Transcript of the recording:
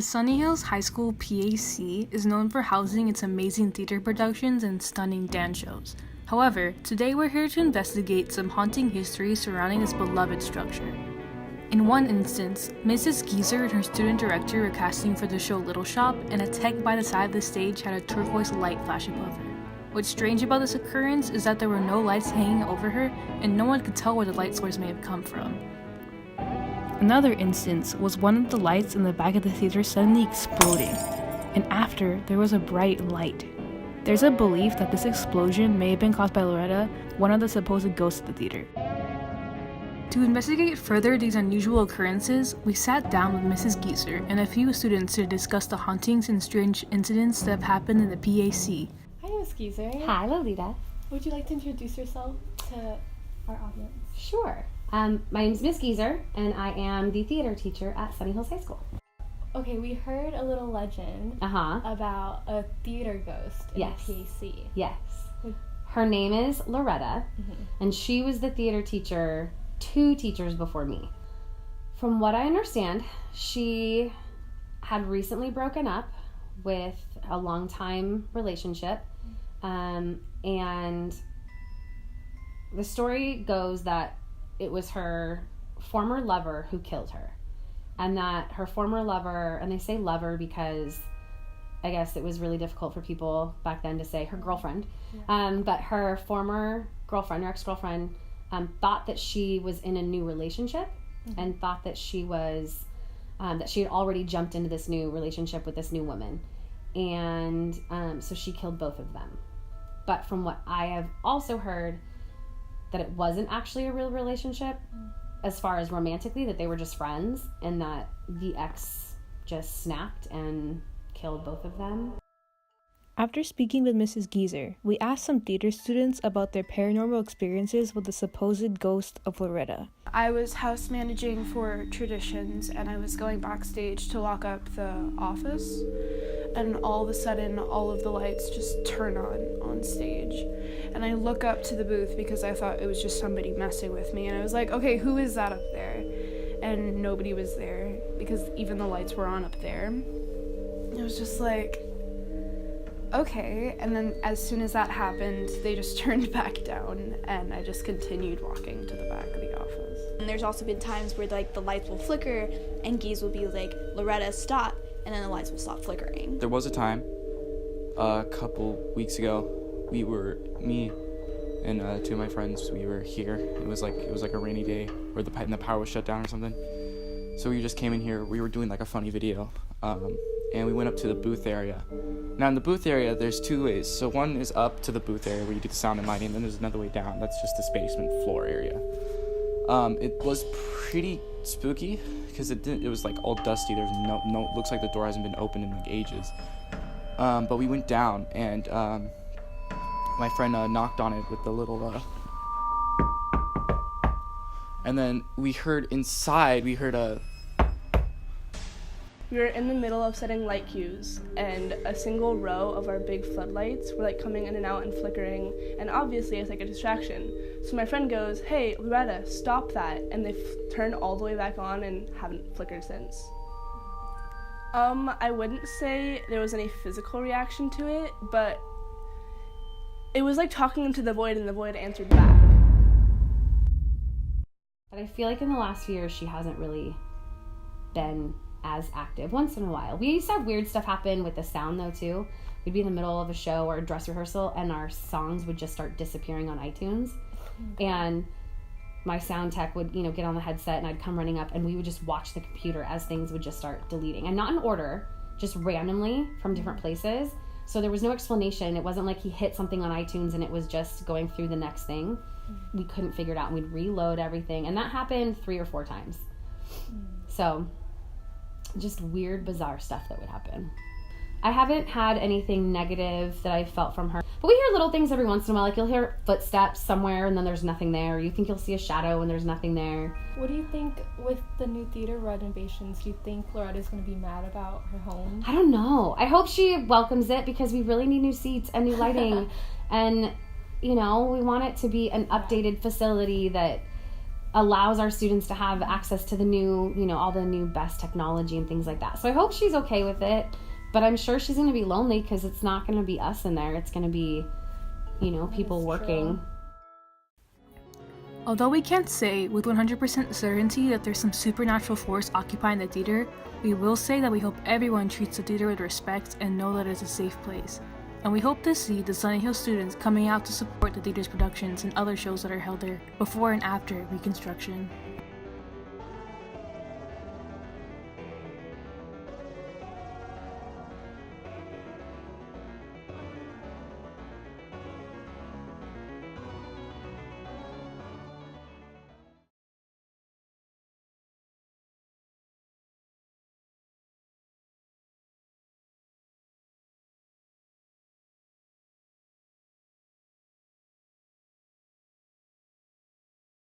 The Sunny Hills High School PAC is known for housing its amazing theater productions and stunning dance shows. However, today we're here to investigate some haunting history surrounding this beloved structure. In one instance, Mrs. Geezer and her student director were casting for the show Little Shop, and a tech by the side of the stage had a turquoise light flash above her. What's strange about this occurrence is that there were no lights hanging over her, and no one could tell where the light source may have come from. Another instance was one of the lights in the back of the theater suddenly exploding, and after, there was a bright light. There's a belief that this explosion may have been caused by Loretta, one of the supposed ghosts of the theater. To investigate further these unusual occurrences, we sat down with Mrs. Geezer and a few students to discuss the hauntings and strange incidents that have happened in the PAC. Hi, Ms. Geezer. Hi, Loretta. Would you like to introduce yourself to our audience? Sure. My name's Miss Geezer, and I am the theater teacher at Sunny Hills High School. Okay, we heard a little legend about a theater ghost in the PAC. Yes. Her name is Loretta, and she was the theater teacher 2 teachers before me. From what I understand, she had recently broken up with a long-time relationship, and the story goes that it was her former lover who killed her, and that her former lover, and they say lover because I guess it was really difficult for people back then to say her girlfriend, but her former girlfriend, her ex-girlfriend, thought that she was in a new relationship and thought that she was, that she had already jumped into this new relationship with this new woman, and so she killed both of them. But from what I have also heard, that it wasn't actually a real relationship as far as romantically, that they were just friends, and that the ex just snapped and killed both of them. After speaking with Mrs. Geezer, we asked some theater students about their paranormal experiences with the supposed ghost of Loretta. I was house managing for Traditions, and I was going backstage to lock up the office, and all of a sudden all of the lights just turn on stage, and I look up to the booth because I thought it was just somebody messing with me, and I was like, okay, who is that up there? And nobody was there because even the lights were on up there. It was just like, okay, and then as soon as that happened, they just turned back down, and I just continued walking to the back of the office. And there's also been times where like the lights will flicker, and Geese will be like, Loretta, stop, and then the lights will stop flickering. There was a time, a couple weeks ago, me and 2 of my friends, we were here. It was like a rainy day where the power was shut down or something. So we just came in here. We were doing like a funny video. And we went up to the booth area. Now in the booth area, there's 2 ways. So one is up to the booth area where you do the sound and lighting, and then there's another way down. That's just this basement floor area. It was pretty spooky because it was like all dusty. There's no looks like the door hasn't been opened in like ages. But we went down, and my friend knocked on it with the little and then we heard inside, we were in the middle of setting light cues, and a single row of our big floodlights were like coming in and out and flickering, and obviously it's like a distraction. So my friend goes, hey, Loretta, stop that, and they turned all the way back on and haven't flickered since. I wouldn't say there was any physical reaction to it, but it was like talking into the void, and the void answered back. But I feel like in the last few years, she hasn't really been as active. Once in a while. We used to have weird stuff happen with the sound though too. We'd be in the middle of a show or a dress rehearsal, and our songs would just start disappearing on iTunes. And my sound tech would, get on the headset, and I'd come running up, and we would just watch the computer as things would just start deleting. And not in order, just randomly from different places. So there was no explanation. It wasn't like he hit something on iTunes and it was just going through the next thing. We couldn't figure it out, and we'd reload everything. And that happened 3 or 4 times. So just weird, bizarre stuff that would happen. I haven't had anything negative that I felt from her. But we hear little things every once in a while. Like you'll hear footsteps somewhere and then there's nothing there. You think you'll see a shadow and there's nothing there. What do you think with the new theater renovations? Do you think Loretta's going to be mad about her home? I don't know. I hope she welcomes it because we really need new seats and new lighting. And, we want it to be an updated facility that allows our students to have access to the new, all the new best technology and things like that. So I hope she's okay with it, but I'm sure she's going to be lonely because it's not going to be us in there. It's going to be, people working. True. Although we can't say with 100% certainty that there's some supernatural force occupying the theater, we will say that we hope everyone treats the theater with respect and know that it's a safe place. And we hope to see the Sunny Hill students coming out to support the theater's productions and other shows that are held there before and after reconstruction.